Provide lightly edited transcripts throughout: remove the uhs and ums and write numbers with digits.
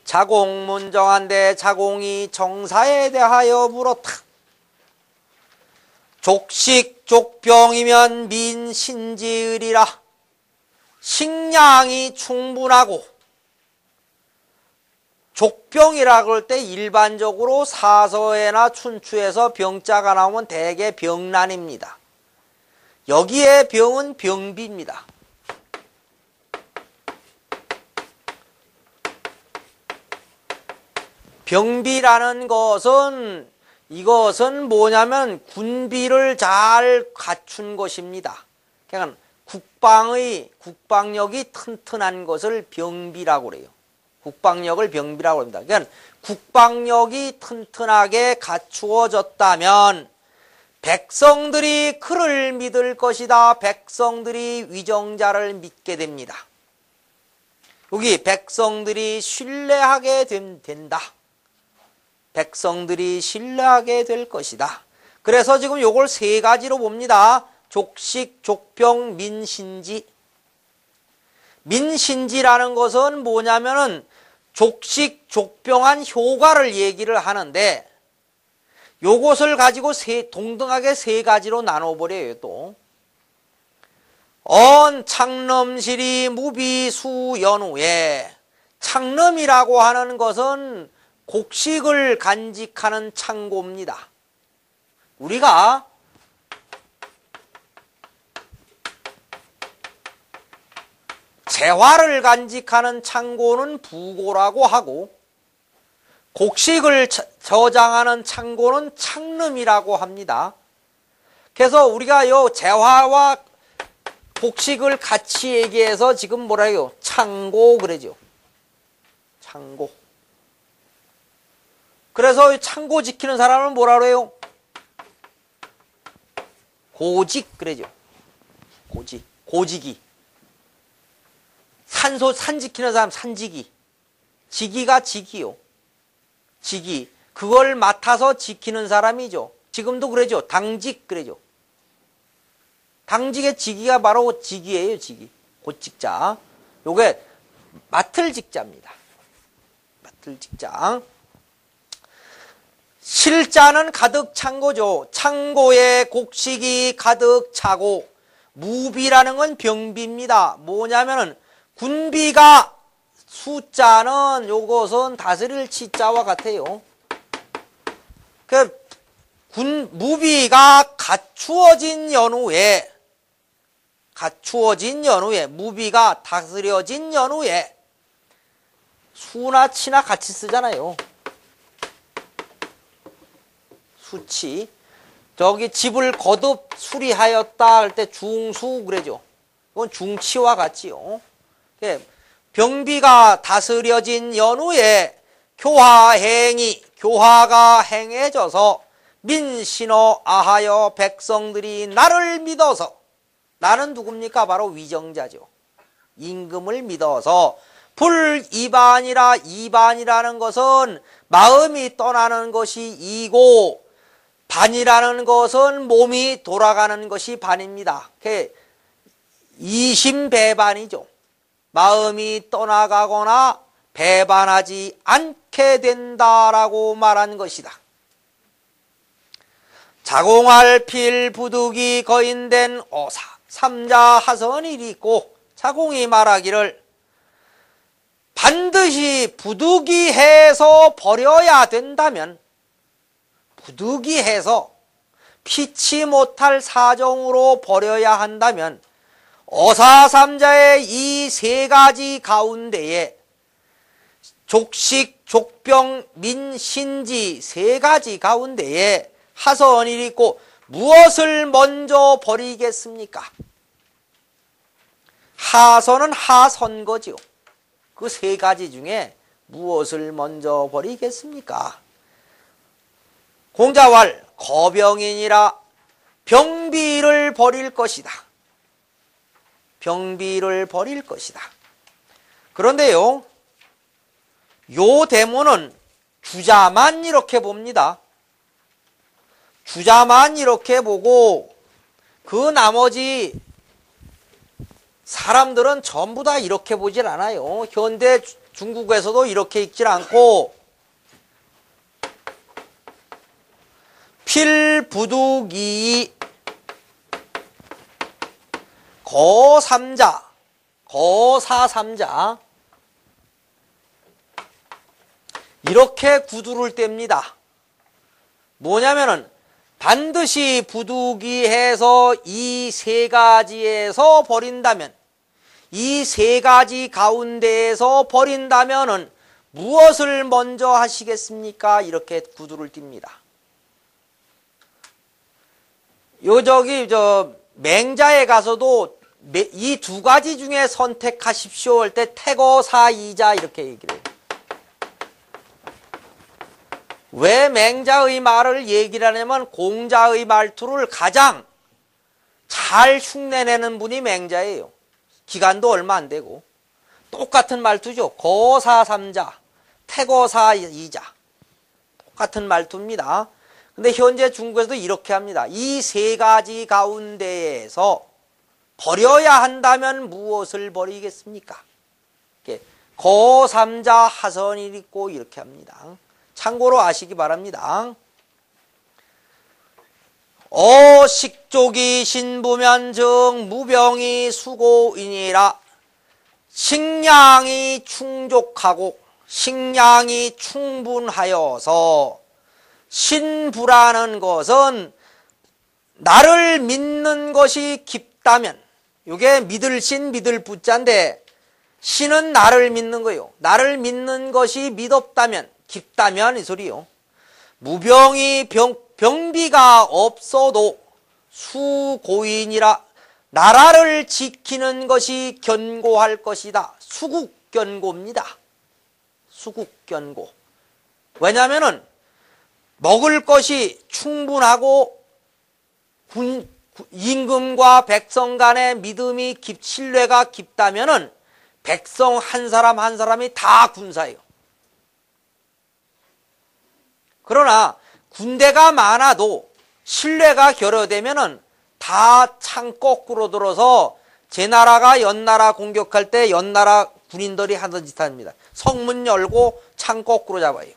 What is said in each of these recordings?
자공문정한데 자공이 정사에 대하여 물었다. 족식 족병이면 민신지의리라. 식량이 충분하고, 족병이라 그럴 때 일반적으로 사서에나 춘추에서 병자가 나오면 대개 병난입니다. 여기에 병은 병비입니다. 병비라는 것은, 이것은 뭐냐면 군비를 잘 갖춘 것입니다. 그러니까 국방력이 튼튼한 것을 병비라고 그래요. 국방력을 병비라고 합니다. 그러니까 국방력이 튼튼하게 갖추어졌다면 백성들이 그를 믿을 것이다. 백성들이 위정자를 믿게 됩니다. 여기 백성들이 신뢰하게 된다. 백성들이 신뢰하게 될 것이다. 그래서 지금 요걸 세 가지로 봅니다. 족식, 족병, 민신지. 민신지라는 것은 뭐냐면은 족식, 족병한 효과를 얘기를 하는데, 요것을 가지고 동등하게 세 가지로 나눠버려요, 또. 창름시리 무비수연후에. 창름이라고 하는 것은 곡식을 간직하는 창고입니다. 우리가 재화를 간직하는 창고는 부고라고 하고, 곡식을 저장하는 창고는 창름이라고 합니다. 그래서 우리가 요 재화와 곡식을 같이 얘기해서 지금 뭐라 해요? 창고 그러죠. 창고. 그래서 창고 지키는 사람은 뭐라 그래요? 고직 그러죠. 고직이. 산 지키는 사람 산지기. 지기가 지기요. 지기. 그걸 맡아서 지키는 사람이죠. 지금도 그러죠. 당직 그러죠. 당직의 지기가 바로 직이에요. 직이. 곧직자. 요게 맡을 직자입니다. 맡을 직자. 실자는 가득 찬 거죠. 창고에 곡식이 가득 차고, 무비라는 건 병비입니다. 뭐냐면은 군비가, 숫자는 요것은 다스릴 치자와 같아요. 무비가 갖추어진 연후에, 무비가 다스려진 연후에, 수나 치나 같이 쓰잖아요. 수치. 저기 집을 거듭 수리하였다 할 때 중수 그러죠. 그건 중치와 같지요. 병비가 다스려진 연후에 교화가 행해져서 민신어 아하여 백성들이 나를 믿어서, 나는 누굽니까? 바로 위정자죠. 임금을 믿어서, 불이반이라, 이반이라는 것은 마음이 떠나는 것이 이고, 반이라는 것은 몸이 돌아가는 것이 반입니다. 이심배반이죠. 마음이 떠나가거나 배반하지 않게 된다라고 말한 것이다. 자공할 필 부득이 거인된 어사 삼자 하선일이 있고, 자공이 말하기를 반드시 부득이해서 버려야 된다면, 부득이해서 피치 못할 사정으로 버려야 한다면, 어사삼자의 이 세 가지 가운데에 족식, 족병, 민신지 세 가지 가운데에 하선일이 있고, 무엇을 먼저 버리겠습니까? 하선은 하선거지요. 그 세 가지 중에 무엇을 먼저 버리겠습니까? 공자왈 거병이니라. 병비를 버릴 것이다. 병비를 버릴 것이다. 그런데요, 요 대문은 주자만 이렇게 봅니다. 주자만 이렇게 보고, 그 나머지 사람들은 전부 다 이렇게 보질 않아요. 현대 중국에서도 이렇게 읽질 않고 필부득이 거삼자, 거사삼자 이렇게 구두를 뗍니다. 뭐냐면은 반드시 부득이해서 이 세 가지에서 버린다면, 이 세 가지 가운데에서 버린다면은 무엇을 먼저 하시겠습니까? 이렇게 구두를 띱니다. 맹자에 가서도 이 두 가지 중에 선택하십시오 할 때 태거사이자 이렇게 얘기를 해요. 왜 맹자의 말을 얘기를 하냐면 공자의 말투를 가장 잘 흉내내는 분이 맹자예요. 기간도 얼마 안 되고 똑같은 말투죠. 거사삼자, 태거사이자 똑같은 말투입니다. 근데 현재 중국에서도 이렇게 합니다. 이 세 가지 가운데에서 버려야 한다면 무엇을 버리겠습니까? 거삼자 하선이 있고 이렇게 합니다. 참고로 아시기 바랍니다. 식족이 신부면증 무병이 수고이니라. 식량이 충족하고 식량이 충분하여서 신부라는 것은 나를 믿는 것이 깊다면, 이게 믿을 신 믿을 부자인데 신은 나를 믿는 거예요. 나를 믿는 것이 믿었다면, 깊다면 이 소리요. 무병이 병비가 없어도 수고인이라. 나라를 지키는 것이 견고할 것이다. 수국견고입니다. 수국견고. 왜냐하면은 먹을 것이 충분하고 임금과 백성 간의 믿음이 신뢰가 깊다면은 백성 한 사람 한 사람이 다 군사예요. 그러나 군대가 많아도 신뢰가 결여되면은 다 창 거꾸로 들어서 제 나라가 연나라 공격할 때 연나라 군인들이 하던 짓 합니다. 성문 열고 창 거꾸로 잡아요.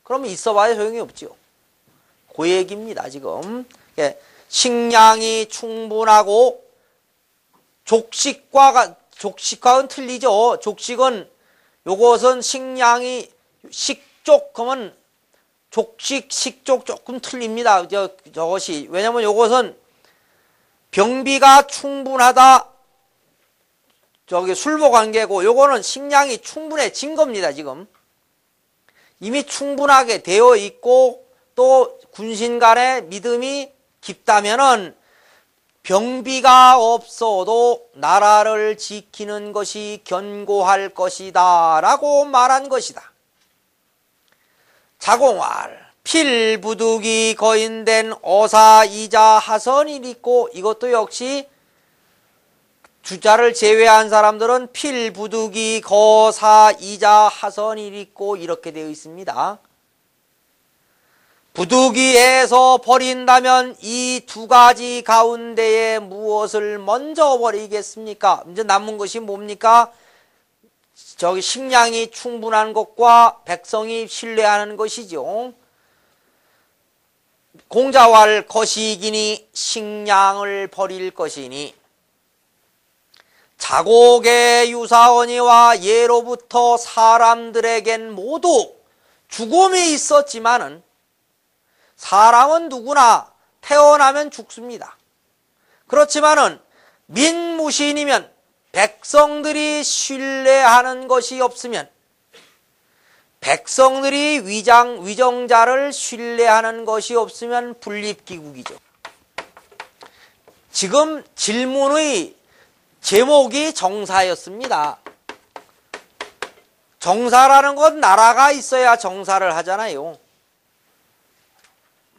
그러면 있어봐야 소용이 없죠. 그 얘기입니다, 지금. 식량이 충분하고 족식과는 틀리죠. 족식은 요것은 식량이 식족 그러면 족식, 식족 조금 틀립니다. 저것이. 왜냐면 요것은 병비가 충분하다. 술보 관계고 요거는 식량이 충분해진 겁니다, 지금. 이미 충분하게 되어 있고 또 군신 간의 믿음이 깊다면은 병비가 없어도 나라를 지키는 것이 견고할 것이다 라고 말한 것이다. 자공활 필부득이 거인된 어사이자 하선이 있고, 이것도 역시 주자를 제외한 사람들은 필부득이 거사이자 하선이 있고 이렇게 되어 있습니다. 부득이해서 버린다면 이 두 가지 가운데에 무엇을 먼저 버리겠습니까? 이제 남은 것이 뭡니까? 식량이 충분한 것과 백성이 신뢰하는 것이죠. 공자왈 거시기니 식량을 버릴 것이니 자곡의 유사원이와 예로부터 사람들에겐 모두 죽음이 있었지만은 사람은 누구나 태어나면 죽습니다. 그렇지만은 민무신이면 백성들이 신뢰하는 것이 없으면, 백성들이 위정자를 신뢰하는 것이 없으면 분립기국이죠. 지금 질문의 제목이 정사였습니다. 정사라는 건 나라가 있어야 정사를 하잖아요.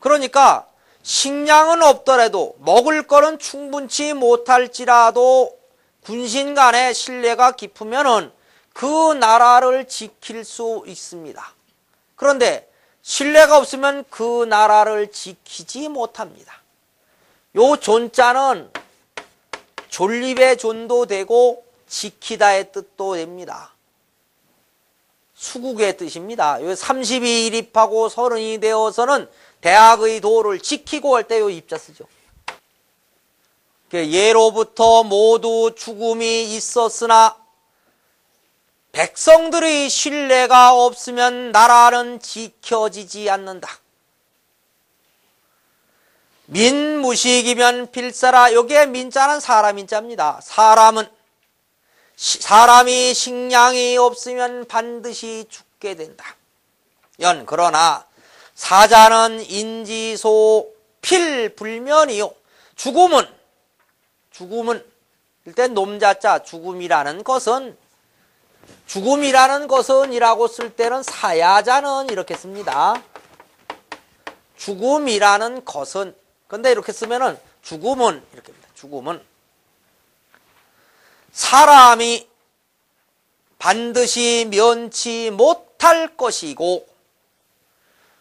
그러니까 식량은 없더라도 먹을 거는 충분치 못할지라도 군신 간의 신뢰가 깊으면은 그 나라를 지킬 수 있습니다. 그런데 신뢰가 없으면 그 나라를 지키지 못합니다. 요 존자는 존립의 존도 되고 지키다의 뜻도 됩니다. 수국의 뜻입니다. 요 30이 일입하고 30이 되어서는 대학의 도를 지키고 할 때 요 입자 쓰죠. 예로부터 모두 죽음이 있었으나 백성들의 신뢰가 없으면 나라는 지켜지지 않는다. 민무식이면 필사라. 여기에 민자는 사람 인자입니다. 사람이 식량이 없으면 반드시 죽게 된다. 그러나 사자는 인지소 필불면이요. 죽음은 일단 놈자자 죽음이라는 것은 이라고 쓸 때는 사야자는 이렇게 씁니다. 죽음이라는 것은, 근데 이렇게 쓰면은 죽음은 이렇게 합니다. 죽음은 사람이 반드시 면치 못할 것이고,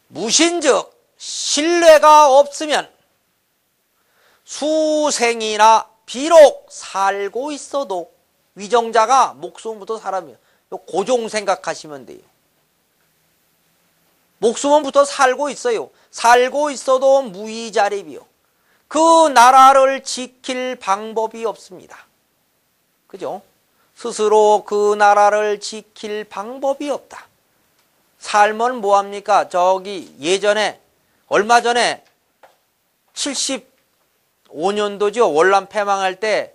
무신즉 신뢰가 없으면 수생이나 비록 살고 있어도, 위정자가 목숨부터 사람이에요. 고종 생각하시면 돼요. 목숨부터 살고 있어요. 살고 있어도 무의자립이요. 그 나라를 지킬 방법이 없습니다. 그죠? 스스로 그 나라를 지킬 방법이 없다. 삶은 뭐합니까? 예전에, 얼마 전에 75년도죠. 월남 패망할 때,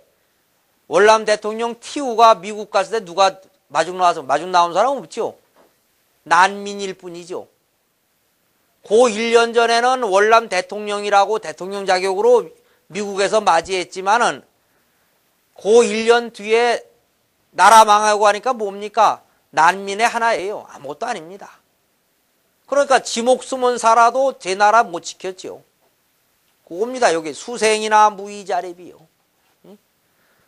월남 대통령 티우가 미국 갔을 때 누가 마중 나온 사람은 없죠. 난민일 뿐이죠. 그 1년 전에는 월남 대통령이라고 대통령 자격으로 미국에서 맞이했지만은 그 1년 뒤에 나라 망하고 하니까 뭡니까? 난민의 하나예요. 아무것도 아닙니다. 그러니까 지 목숨은 살아도 제 나라 못 지켰죠. 그겁니다. 여기 수생이나 무의자립이요.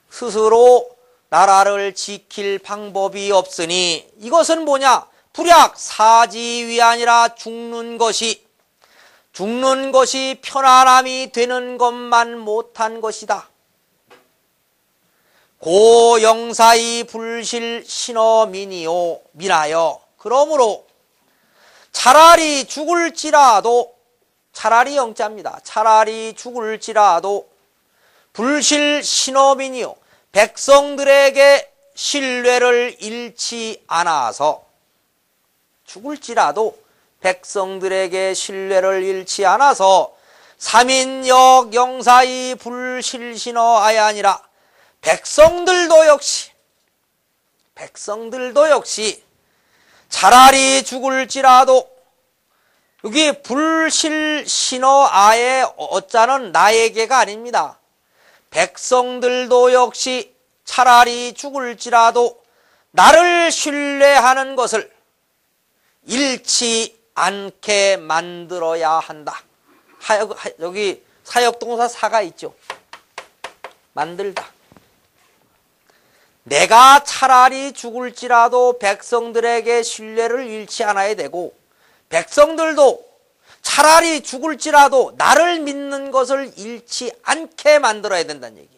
스스로 나라를 지킬 방법이 없으니 이것은 뭐냐? 불약 사지위안이라 죽는 것이 편안함이 되는 것만 못한 것이다. 고영사의 불실 신어민이요 민하여. 그러므로 차라리 죽을지라도, 차라리 영자입니다. 차라리 죽을지라도 불실 신어민이요, 백성들에게 신뢰를 잃지 않아서, 죽을지라도 백성들에게 신뢰를 잃지 않아서 삼인역 영사의 불실신어 아야니라. 백성들도 역시 차라리 죽을지라도, 여기 불실신어 아의 어자는 나에게가 아닙니다. 백성들도 역시 차라리 죽을지라도 나를 신뢰하는 것을 잃지 않게 만들어야 한다. 여기 사역동사 사가 있죠. 만들다. 내가 차라리 죽을지라도 백성들에게 신뢰를 잃지 않아야 되고, 백성들도 차라리 죽을지라도 나를 믿는 것을 잃지 않게 만들어야 된다는 얘기.